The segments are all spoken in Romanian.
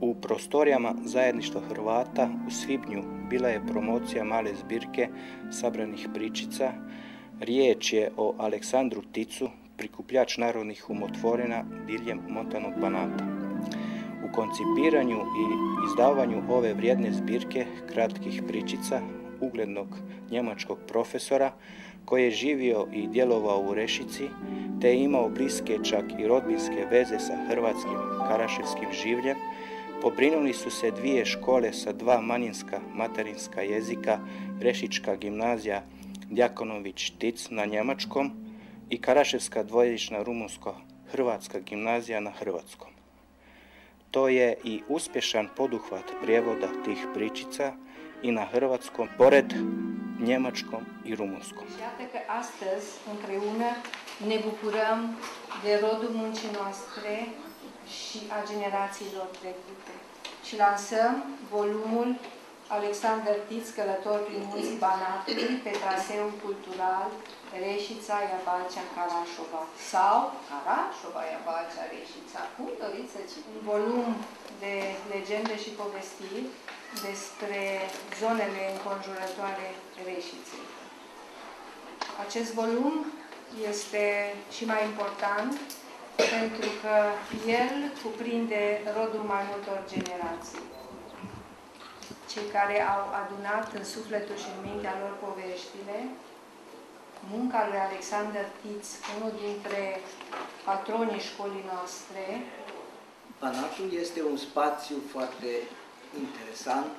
U prostorijama Zajedništva Hrvata u svibnju bila je promocija male zbirke sabranih pričica. Riječ je o Aleksandru Ticu, prikupljač narodnih umotvorina diljem Montanog Banata. U koncipiranju i izdavanju ove vrijedne zbirke kratkih pričica uglednog njemačkog profesora koji je živio i djelovao u Rešici te je imao bliske čak i rodbinske veze sa hrvatskim karaševskim življem, pobrinuli su se dvije škole sa dva manjinska materinska jezika, Rešička gimnazija Djakonović Tic na njemačkom i Karaševska dvojezična rumunsko-hrvatska gimnazija na hrvatskom. To je i uspješan poduhvat prijevoda tih pričica i na hrvatskom, pored njemačkom i rumunskom. Iată că astăzi, împreună, ne bucurăm de rodul muncii noastre și a generațiilor trecute. Și lansăm volumul Alexander Tic, călător prin munții Banatului, pe traseul cultural Reșița-Iabalcea-Carașova sau Carașova-Iabalcea-Reșița. Cum doriți să citiți? Un volum de legende și povestiri despre zonele înconjurătoare Reșiței. Acest volum este și mai important pentru că el cuprinde rodul mai multor generații. Cei care au adunat în sufletul și în mintea lor poveștile, munca lui Alexander Tic, unul dintre patronii școlii noastre. Banatul este un spațiu foarte interesant,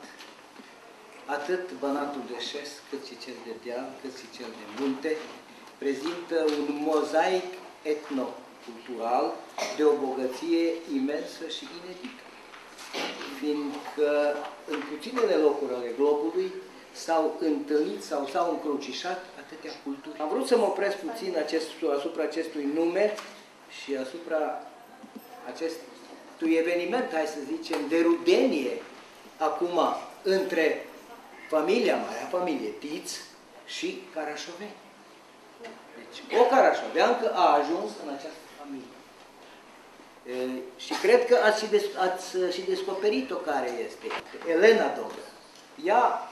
atât Banatul de șes, cât și cel de deal, cât și cel de munte, prezintă un mozaic etnocultural de o bogăție imensă și inedită, fiindcă în puținele locuri ale globului s-au întâlnit sau s-au încrucișat atâtea culturi. Am vrut să mă opresc puțin asupra acestui nume și asupra acestui eveniment, hai să zicem, de rudenie acum între marea familie Tic și carașoveni. Deci, o carașoveancă a ajuns în această familie. Și cred că ați și descoperit-o care este. Elena Dobră. Ea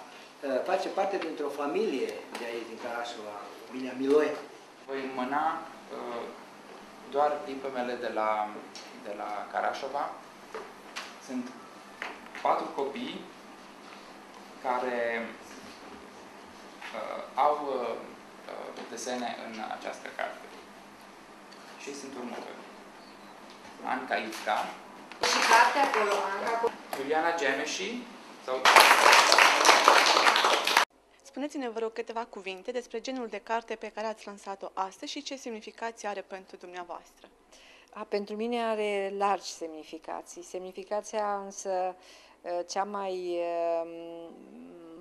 face parte dintr-o familie de aici, din Carașova, familia Miloie. Voi înmâna doar diplomele de la Carașova. Sunt 4 copii care au desene în această carte. Și sunt următorii. Anca Ivca, Și cartea acolo, Anca. Iuliana Gemeși sau... Spuneți-ne, vă rog, câteva cuvinte despre genul de carte pe care ați lansat-o astăzi și ce semnificație are pentru dumneavoastră. Pentru mine are largi semnificații. Semnificația însă cea mai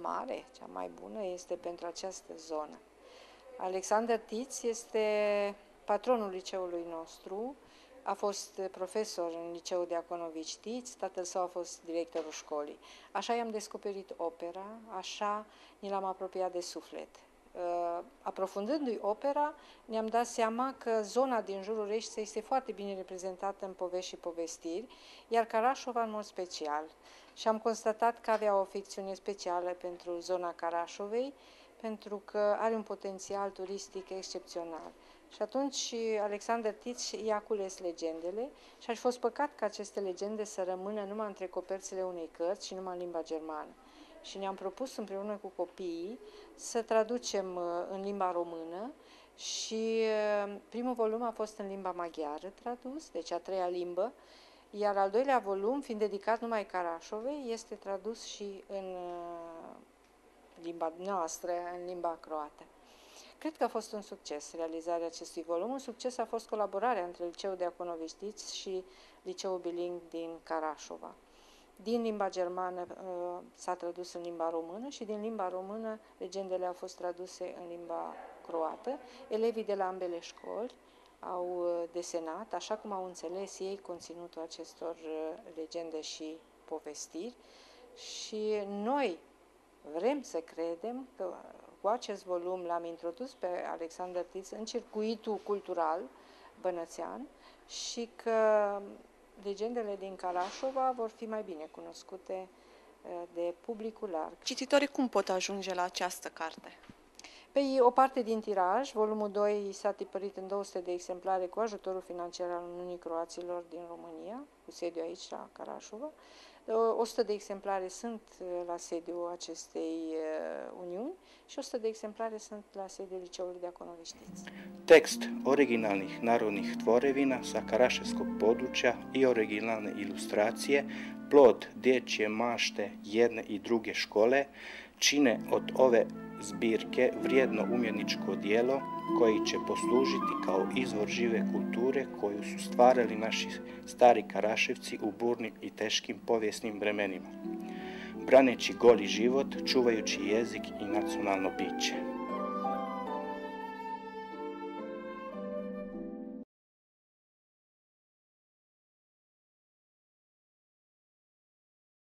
mare, cea mai bună este pentru această zonă. Alexander Tic este patronul liceului nostru, a fost profesor în liceul Djakonović Tic, tatăl său a fost directorul școlii. Așa i-am descoperit opera, așa ni l-am apropiat de suflet. Aprofundându-i opera, ne-am dat seama că zona din jurul Reșiței este foarte bine reprezentată în povești și povestiri, iar Carașova în mod special. Și am constatat că avea o afecțiune specială pentru zona Carașovei, pentru că are un potențial turistic excepțional. Și atunci Alexander Tic i-a cules legendele și ar fi fost păcat ca aceste legende să rămână numai între coperțile unei cărți și numai în limba germană. Și ne-am propus împreună cu copiii să traducem în limba română și primul volum a fost în limba maghiară tradus, deci a treia limbă, iar al doilea volum, fiind dedicat numai Carașovei, este tradus și în limba noastră, în limba croată. Cred că a fost un succes realizarea acestui volum. Un succes a fost colaborarea între Liceul Djakonović Tic și Liceul Biling din Carașova. Din limba germană s-a tradus în limba română și din limba română legendele au fost traduse în limba croată. Elevii de la ambele școli au desenat, așa cum au înțeles ei conținutul acestor legende și povestiri. Și noi vrem să credem că cu acest volum l-am introdus pe Alexander Tic în circuitul cultural bănățean și că legendele din Carașova vor fi mai bine cunoscute de publicul larg. Cititorii cum pot ajunge la această carte? Păi, o parte din tiraj, volumul 2 s-a tipărit în 200 de exemplare cu ajutorul financiar al Uniunii Croaților din România, cu sediu aici la Carașova. 100 de exemplare sunt la sediul acestei uniuni și 100 de exemplare sunt la sediul Liceului Diakonović Tic. Tekst originalnih narodnih tvorevina sa karaševskog područja i originalne ilustracije, plod dječje mašte jedne i druge škole, čine od ove zbirke vrijedno umjetničko djelo koji će poslužiti kao izvor žive kulture koju su stvarali naši stari Karaševci u burnim i teškim povijesnim vremenima, braneći goli život, čuvajući jezik i nacionalno biće.